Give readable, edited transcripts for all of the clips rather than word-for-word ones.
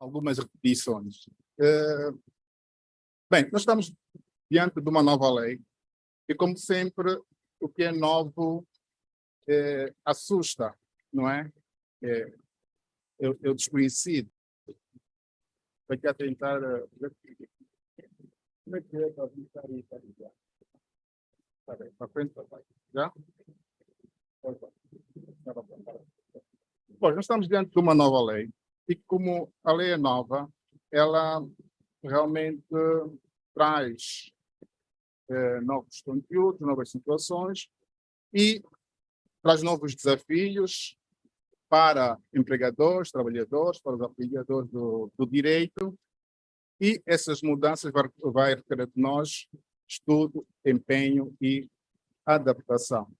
algumas repetições. Bem, nós estamos diante de uma nova lei e, como sempre, o que é novo assusta, não é? Eu desconhecido. Aqui a tentar ver como é que é para aplicar isso aqui. Está bem, para frente, para baixo. Já? Bom, nós estamos diante de uma nova lei e, como a lei é nova, ela realmente traz novos conteúdos, novas situações e traz novos desafios para empregadores, trabalhadores, para os apligadores do direito, e essas mudanças vai requerer de nós estudo, empenho e adaptação.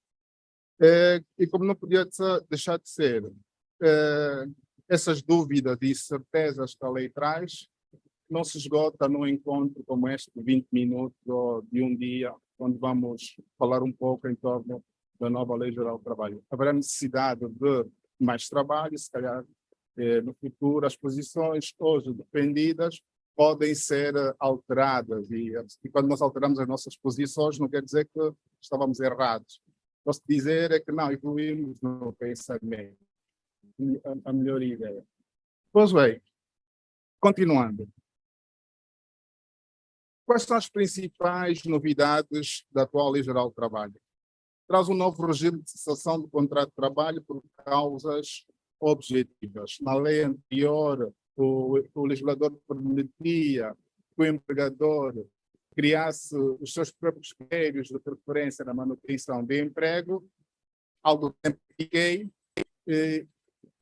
E como não podia deixar de ser, essas dúvidas e incertezas que a lei traz não se esgota num encontro como este de 20 minutos ou de um dia, onde vamos falar um pouco em torno da nova Lei Geral do Trabalho. Haverá necessidade de mais trabalho, se calhar no futuro as posições hoje defendidas podem ser alteradas e quando nós alteramos as nossas posições não quer dizer que estávamos errados. Posso dizer é que não, evoluímos no pensamento, a melhor ideia. Pois bem, continuando. Quais são as principais novidades da atual Lei Geral do Trabalho? Traz um novo regime de cessação do contrato de trabalho por causas objetivas. Na lei anterior, o legislador permitia que o empregador criasse os seus próprios critérios de preferência na manutenção de emprego, algo que fiquei,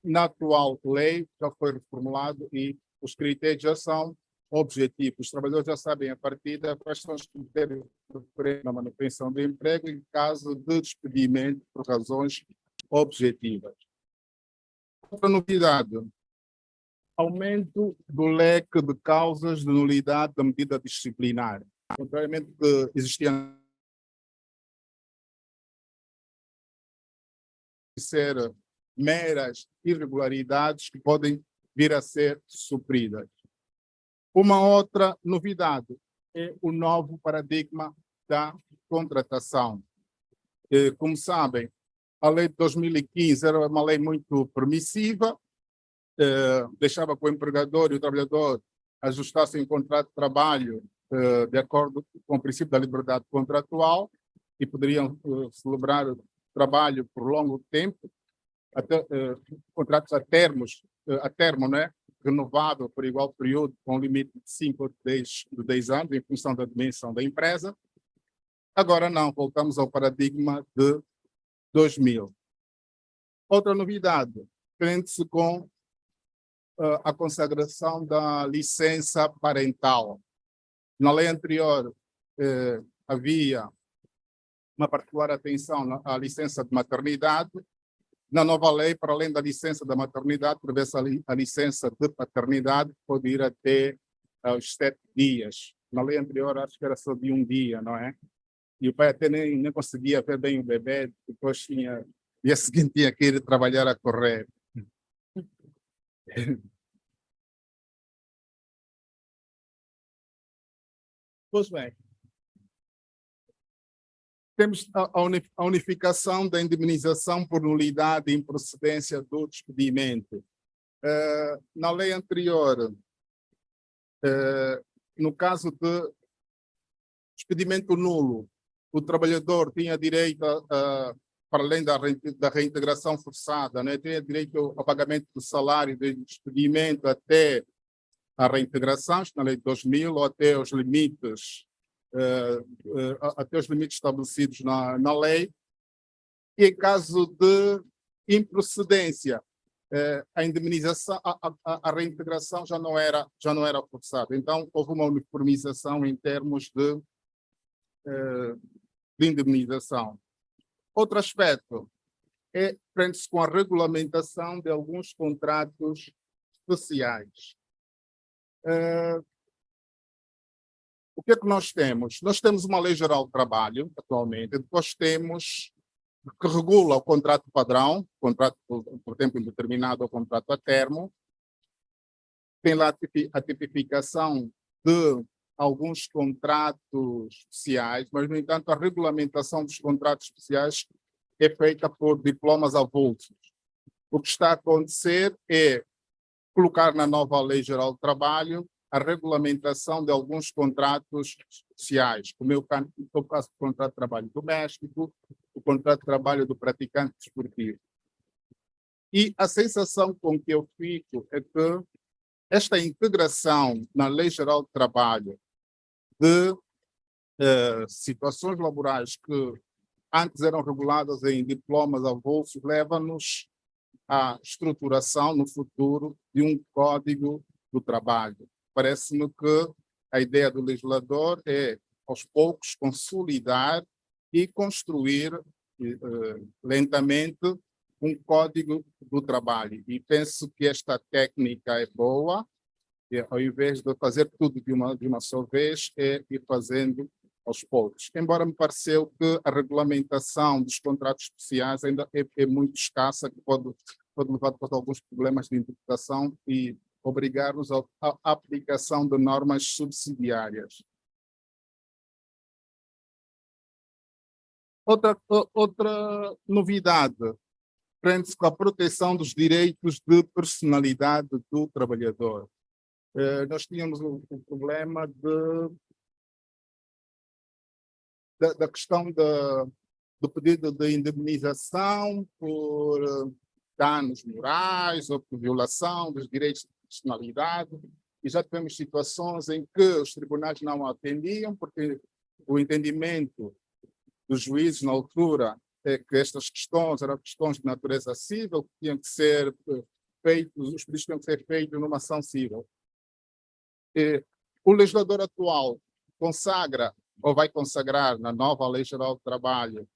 na atual lei já foi reformulado e os critérios já são objetivos. Os trabalhadores já sabem a partida quais são os critérios de preferência na manutenção do emprego em caso de despedimento por razões objetivas. Outra novidade, aumento do leque de causas de nulidade da medida disciplinar. Contrariamente ao que existia ser meras irregularidades que podem vir a ser supridas. Uma outra novidade é o novo paradigma da contratação. Como sabem, a lei de 2015 era uma lei muito permissiva, deixava que o empregador e o trabalhador ajustassem o contrato de trabalho de acordo com o princípio da liberdade contratual e poderiam celebrar trabalho por longo tempo, até contratos a termo, né? Renovável por igual período, com limite de 5 ou 10 anos, em função da dimensão da empresa. Agora não, voltamos ao paradigma de 2000. Outra novidade, prende-se com a consagração da licença parental. Na lei anterior havia uma particular atenção à licença de maternidade. Na nova lei, para além da licença da maternidade, prevê-se a licença de paternidade, que pode ir até aos 7 dias. Na lei anterior, acho que era só de um dia, não é? E o pai até nem conseguia ver bem o bebê, depois dia seguinte tinha que ir trabalhar a correr. Pois bem, temos a unificação da indemnização por nulidade e improcedência do despedimento. Na lei anterior, no caso de despedimento nulo, o trabalhador tinha direito, para além da reintegração forçada, né, tinha direito ao pagamento do salário de despedimento até a reintegração, na lei de 2000, ou até os limites estabelecidos na lei. E em caso de improcedência, a indemnização, a reintegração já não era forçada. Então, houve uma uniformização em termos de indemnização. Outro aspecto prende-se com a regulamentação de alguns contratos especiais. O que é que nós temos? Nós temos uma Lei Geral do Trabalho, atualmente, depois temos que regula o contrato padrão, contrato por tempo indeterminado ou contrato a termo, tem lá a tipificação de alguns contratos especiais, mas, no entanto, a regulamentação dos contratos especiais é feita por diplomas avulsos. O que está a acontecer é colocar na nova Lei Geral do Trabalho a regulamentação de alguns contratos especiais, como é o caso do contrato de trabalho doméstico, o contrato de trabalho do praticante desportivo. E a sensação com que eu fico é que esta integração na Lei Geral do Trabalho de situações laborais que antes eram reguladas em diplomas avulsos leva-nos à estruturação no futuro de um código do trabalho. Parece-me que a ideia do legislador é, aos poucos, consolidar e construir lentamente um código do trabalho. E penso que esta técnica é boa, e, ao invés de fazer tudo de uma só vez, é ir fazendo aos poucos. Embora me pareceu que a regulamentação dos contratos especiais ainda é muito escassa, que pode levar a alguns problemas de interpretação e obrigar-nos à aplicação de normas subsidiárias. Outra novidade prende-se com a proteção dos direitos de personalidade do trabalhador. Nós tínhamos o problema da questão do pedido de indemnização por danos morais ou por violação dos direitos de personalidade, e já tivemos situações em que os tribunais não atendiam, porque o entendimento dos juízes na altura é que estas questões eram questões de natureza civil, que tinham que ser feitos, os pedidos tinham que ser feitos numa ação civil. O legislador atual consagra, ou vai consagrar na nova Lei Geral do Trabalho,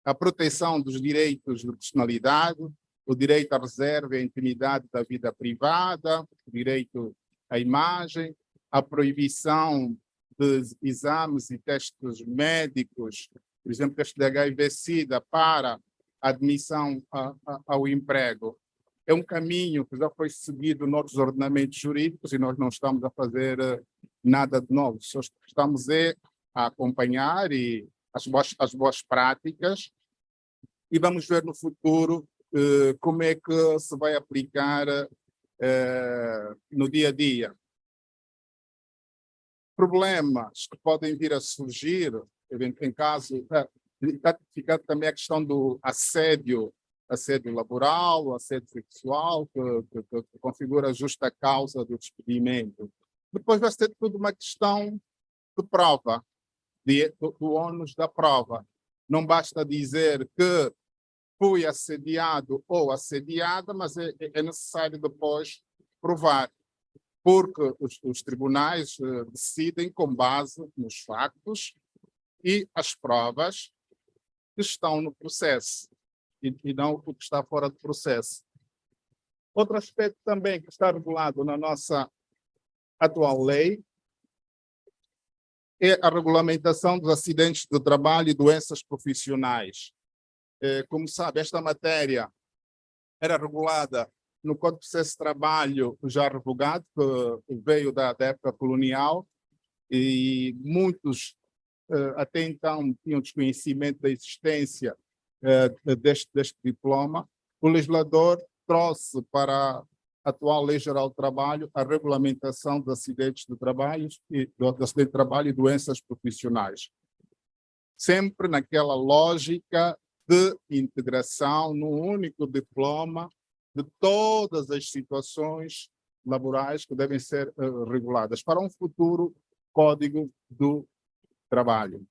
a proteção dos direitos de personalidade, o direito à reserva e à intimidade da vida privada, o direito à imagem, a proibição de exames e testes médicos, por exemplo, teste de HIV/SIDA para admissão ao emprego. É um caminho que já foi seguido nos ordenamentos jurídicos e nós não estamos a fazer nada de novo. Só estamos a acompanhar as boas práticas e vamos ver no futuro como é que se vai aplicar no dia a dia. Problemas que podem vir a surgir, em caso, ficar também a questão do assédio laboral, o assédio sexual, que configura a justa causa do despedimento. Depois vai ser tudo uma questão de prova, do ônus da prova. Não basta dizer que fui assediado ou assediada, mas é necessário depois provar, porque os tribunais decidem com base nos factos e as provas que estão no processo e não o que está fora do processo. Outro aspecto também que está regulado na nossa atual lei é a regulamentação dos acidentes de trabalho e doenças profissionais. Como sabe, esta matéria era regulada no Código de Processo de Trabalho já revogado, que veio da época colonial, e muitos até então tinham desconhecimento da existência deste diploma. O legislador trouxe para a atual Lei Geral do Trabalho a regulamentação dos acidentes de trabalho e doenças profissionais. Sempre naquela lógica de integração num único diploma de todas as situações laborais que devem ser reguladas para um futuro Código do Trabalho.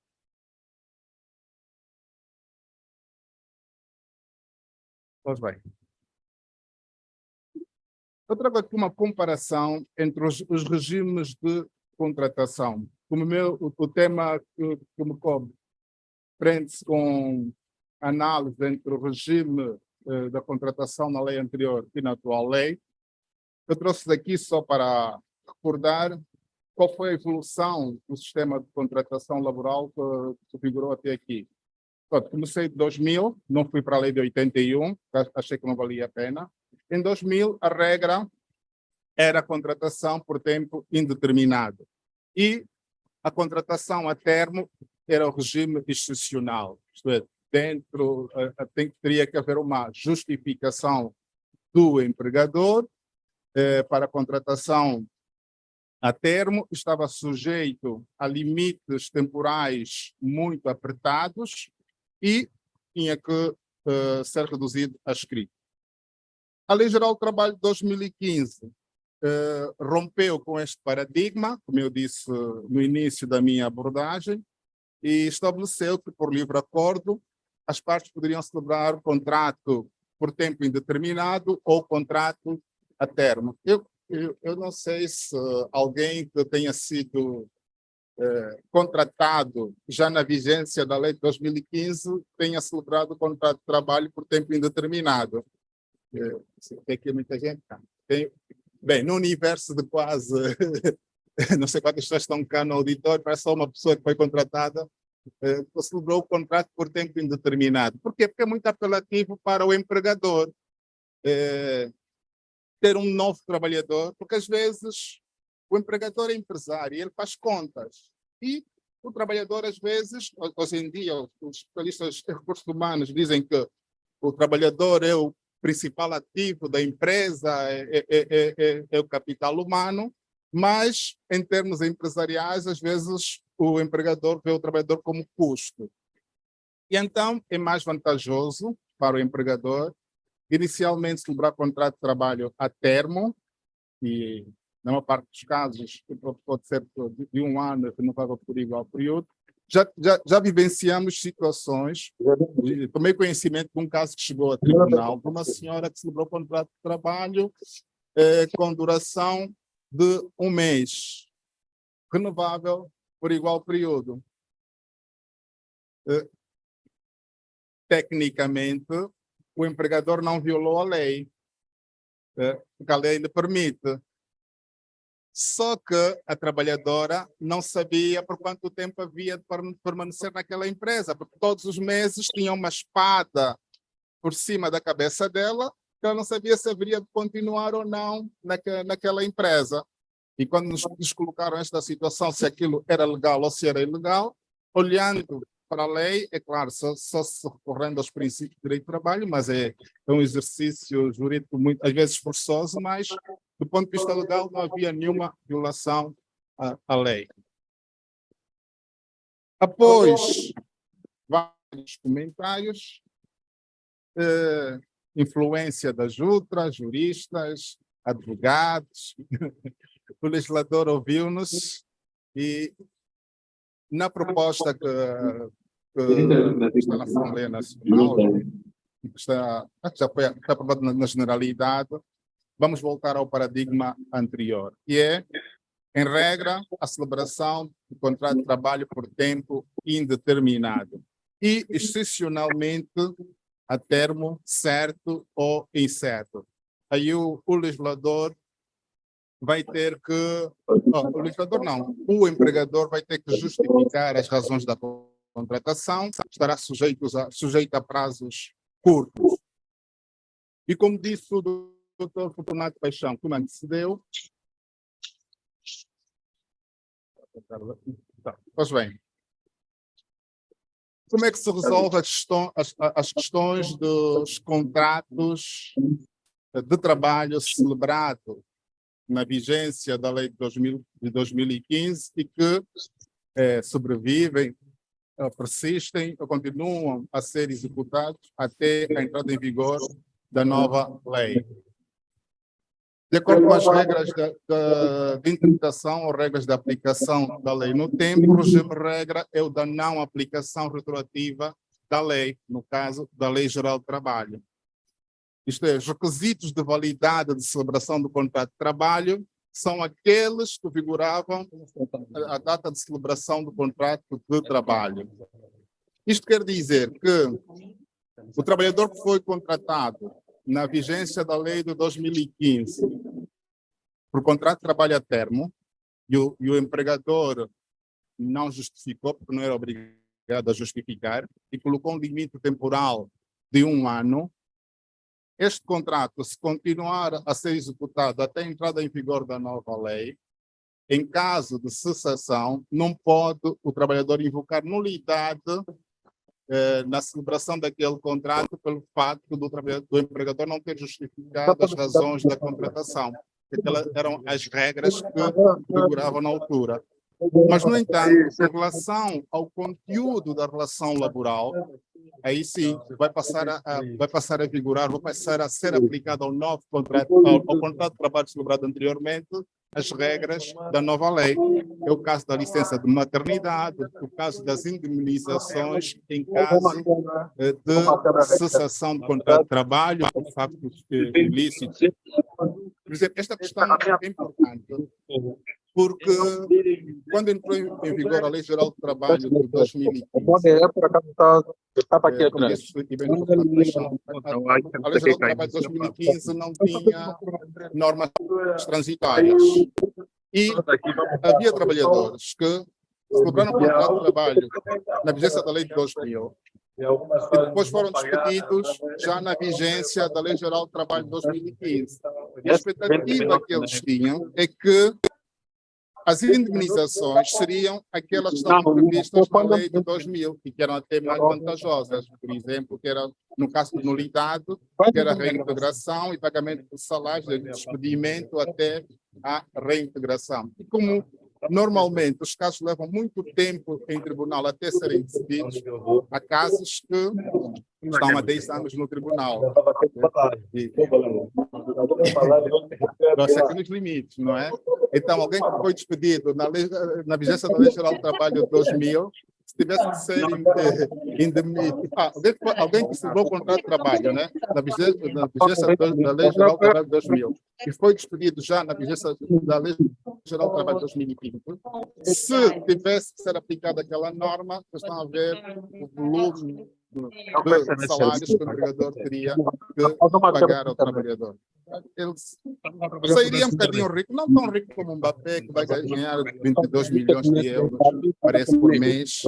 Pois bem. Eu trago aqui uma comparação entre os regimes de contratação. Como o tema que me cobre prende-se com análise entre o regime da contratação na lei anterior e na atual lei. Eu trouxe daqui só para recordar qual foi a evolução do sistema de contratação laboral que figurou até aqui. Pronto, comecei em 2000, não fui para a lei de 81, achei que não valia a pena. Em 2000, a regra era a contratação por tempo indeterminado. E a contratação a termo era o regime excepcional. Isto é, teria que haver uma justificação do empregador para a contratação a termo, estava sujeito a limites temporais muito apertados e tinha que ser reduzido a escrito. A Lei Geral do Trabalho de 2015 rompeu com este paradigma, como eu disse no início da minha abordagem, e estabeleceu que, por livre acordo, as partes poderiam celebrar contrato por tempo indeterminado ou contrato a termo. Eu não sei se alguém que tenha sido contratado já na vigência da lei de 2015 tenha celebrado o contrato de trabalho por tempo indeterminado. Tem aqui muita gente. Bem, no universo de quase não sei quantas pessoas estão cá no auditório, parece só uma pessoa que foi contratada que celebrou o contrato por tempo indeterminado. Por quê? Porque é muito apelativo para o empregador ter um novo trabalhador, porque às vezes o empregador é empresário e ele faz contas. E o trabalhador, às vezes, hoje em dia, os especialistas de recursos humanos dizem que o trabalhador é o principal ativo da empresa, é o capital humano, mas, em termos empresariais, às vezes o empregador vê o trabalhador como custo. E então é mais vantajoso para o empregador inicialmente celebrar contrato de trabalho a termo, e na maior parte dos casos pode ser de um ano, renovável por igual período. Já vivenciamos situações, tomei conhecimento de um caso que chegou a tribunal, de uma senhora que celebrou contrato de trabalho com duração de um mês, renovável por igual período. Tecnicamente, o empregador não violou a lei, porque a lei lhe permite. Só que a trabalhadora não sabia por quanto tempo havia de permanecer naquela empresa, porque todos os meses tinha uma espada por cima da cabeça dela, que ela não sabia se haveria de continuar ou não naquela empresa. E quando nos colocaram esta situação, se aquilo era legal ou se era ilegal, olhando para a lei, é claro, só se recorrendo aos princípios de direito do trabalho, mas é um exercício jurídico muito, às vezes forçoso, mas do ponto de vista legal não havia nenhuma violação à lei. Após vários comentários, influência das outras, juristas, advogados, o legislador ouviu-nos e na proposta que está na Assembleia Nacional, que já foi aprovada na generalidade, vamos voltar ao paradigma anterior, que é, em regra, a celebração do contrato de trabalho por tempo indeterminado e, excepcionalmente, a termo certo ou incerto. Aí o legislador vai ter que... o legislador não, o empregador vai ter que justificar as razões da contratação, estará sujeito a prazos curtos. E como disse o Dr. Fortunato Paixão, que me antecedeu, pois bem, como é que se resolve as questões dos contratos de trabalho celebrado na vigência da lei de 2015 e que sobrevivem, persistem ou continuam a ser executados até a entrada em vigor da nova lei? De acordo com as regras de interpretação ou regras de aplicação da lei no tempo, o regime-regra é o da não aplicação retroativa da lei, no caso da Lei Geral do Trabalho. Isto é, os requisitos de validade de celebração do contrato de trabalho são aqueles que vigoravam a data de celebração do contrato de trabalho. Isto quer dizer que o trabalhador que foi contratado na vigência da lei de 2015 por contrato de trabalho a termo e o empregador não justificou, porque não era obrigado a justificar, e colocou um limite temporal de 1 ano, Este contrato, se continuar a ser executado até a entrada em vigor da nova lei, em caso de cessação, não pode o trabalhador invocar nulidade na celebração daquele contrato pelo facto do empregador não ter justificado as razões da contratação. Aquelas eram as regras que figuravam na altura. Mas, no entanto, em relação ao conteúdo da relação laboral, aí sim vai passar a vigorar, vai passar a ser aplicado ao novo contrato, ao contrato de trabalho celebrado anteriormente, as regras da nova lei. É o caso da licença de maternidade, o caso das indemnizações em caso de cessação de contrato de trabalho por factos ilícitos. Por exemplo, esta questão é importante, porque quando entrou em vigor a Lei Geral do Trabalho de 2015, a Lei Geral do Trabalho de 2015 não tinha normas transitórias. E havia trabalhadores que celebraram o contrato de trabalho na vigência da Lei de 2000 e depois foram despedidos já na vigência da Lei Geral do Trabalho de 2015. E a expectativa que eles tinham é que as indemnizações seriam aquelas que estavam previstas na Lei de 2000 e que eram até mais vantajosas. Por exemplo, que era, no caso de nulidade, que era a reintegração e pagamento de salários, de despedimento até a reintegração. E como normalmente os casos levam muito tempo em tribunal até serem decididos, há casos que estão há 10 anos no tribunal. Nós aqui nos limites, não é? Então, alguém que foi despedido na vigência da Lei Geral do Trabalho de 2000, se tivesse que ser indemnizado, alguém que celebrou o contrato de trabalho, né? Na vigência da Lei Geral do Trabalho de 2000, e foi despedido já na vigência da Lei Geral do Trabalho de 2015, se tivesse que ser aplicada aquela norma, vocês estão a ver o volume de salários que o empregador teria que pagar ao trabalhador. Ele sairia um bocadinho rico, não tão rico como um Mbappé, que vai ganhar 22 milhões de euros, parece, por mês.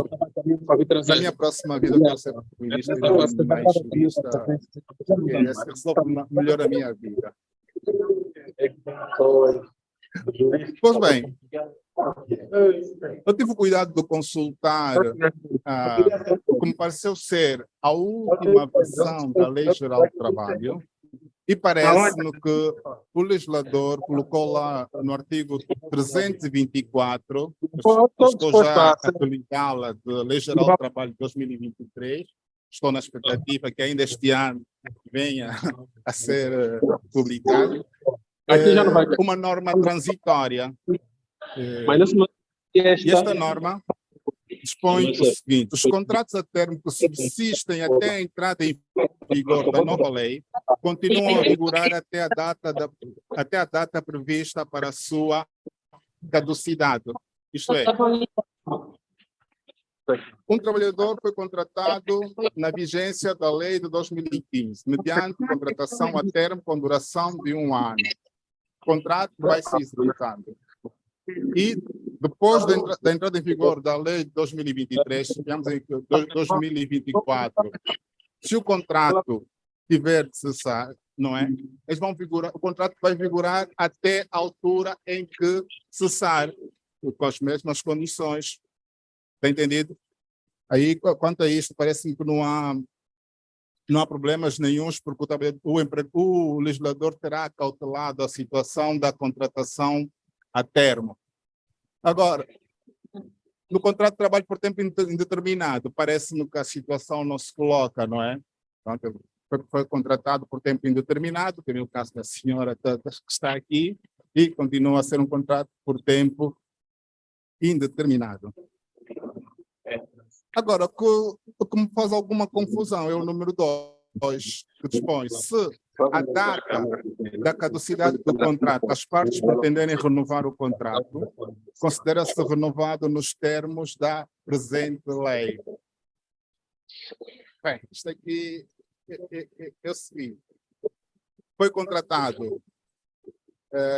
Na minha próxima vida, eu quero ser futurista e não mais turista, que resolve melhor a minha vida. Pois bem, eu tive o cuidado de consultar o que me pareceu ser a última versão da Lei Geral do Trabalho e parece-me que o legislador colocou lá no artigo 324, estou já a aplicá-la de Lei Geral do Trabalho de 2023, estou na expectativa que ainda este ano venha a ser publicado, uma norma transitória. E esta norma dispõe o seguinte: os contratos a termo que subsistem até a entrada em vigor da nova lei continuam a vigorar até a data prevista para a sua caducidade. Isto é, um trabalhador foi contratado na vigência da lei de 2015, mediante contratação a termo com duração de 1 ano. O contrato vai ser executado. E depois da entrada em vigor da lei de 2023, digamos em 2024, se o contrato tiver de cessar, não é? Eles vão vigorar, o contrato vai vigorar até a altura em que cessar, com as mesmas condições. Está entendido? Aí, quanto a isto, parece que não há problemas nenhuns, porque o legislador terá cautelado a situação da contratação a termo. Agora, no contrato de trabalho por tempo indeterminado, parece-me que a situação não se coloca, não é? Então, foi contratado por tempo indeterminado, que é o caso da senhora que está aqui, e continua a ser um contrato por tempo indeterminado. Agora, o que me faz alguma confusão é o número 2, que dispõe: se a data da caducidade do contrato, as partes pretenderem renovar o contrato, considera-se renovado nos termos da presente lei. Bem, isto aqui é o seguinte: foi contratado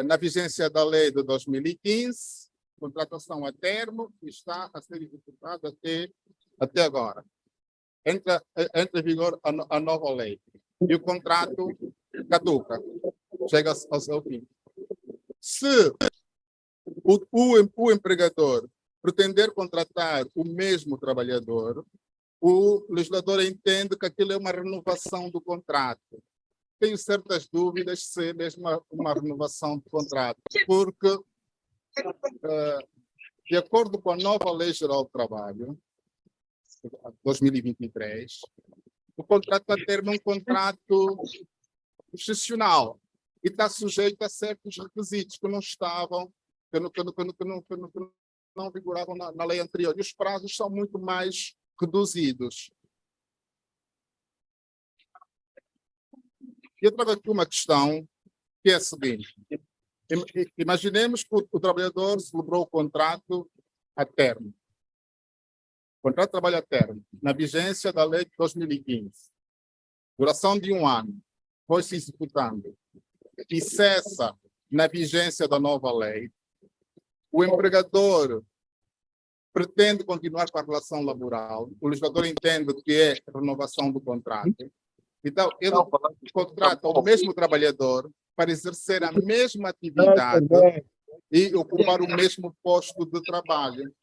na vigência da lei de 2015, contratação a termo, e está a ser executada até agora. Entra em vigor a nova lei. E o contrato caduca, chega ao seu fim. Se o empregador pretender contratar o mesmo trabalhador, o legislador entende que aquilo é uma renovação do contrato. Tenho certas dúvidas se é mesmo uma renovação do contrato, porque, de acordo com a nova Lei Geral do Trabalho, 2023, o contrato a termo é um contrato excepcional e está sujeito a certos requisitos que não estavam, que não vigoravam na lei anterior. E os prazos são muito mais reduzidos. E eu trago aqui uma questão que é a seguinte. Imaginemos que o trabalhador celebrou o contrato a termo. O contrato de trabalho a termo, na vigência da lei de 2015. Duração de 1 ano. Foi se executando. E cessa na vigência da nova lei. O empregador pretende continuar com a relação laboral. O legislador entende que é renovação do contrato. Então, ele contrata o mesmo trabalhador para exercer a mesma atividade e ocupar o mesmo posto de trabalho.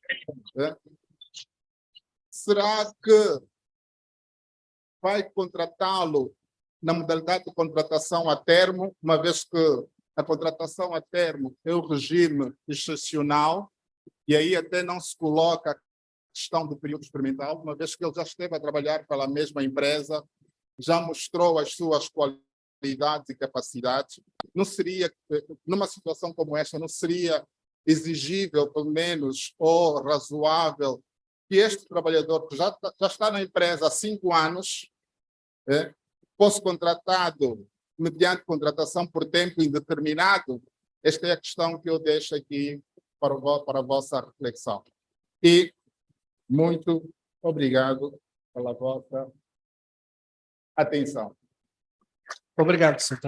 Será que vai contratá-lo na modalidade de contratação a termo, uma vez que a contratação a termo é o regime excepcional, e aí até não se coloca a questão do período experimental, uma vez que ele já esteve a trabalhar pela mesma empresa, já mostrou as suas qualidades e capacidades. Não seria, numa situação como esta, não seria exigível, pelo menos, ou razoável, que este trabalhador, que já está na empresa há 5 anos, fosse contratado mediante contratação por tempo indeterminado? Esta é a questão que eu deixo aqui para a vossa reflexão. E muito obrigado pela vossa atenção. Obrigado, Sr.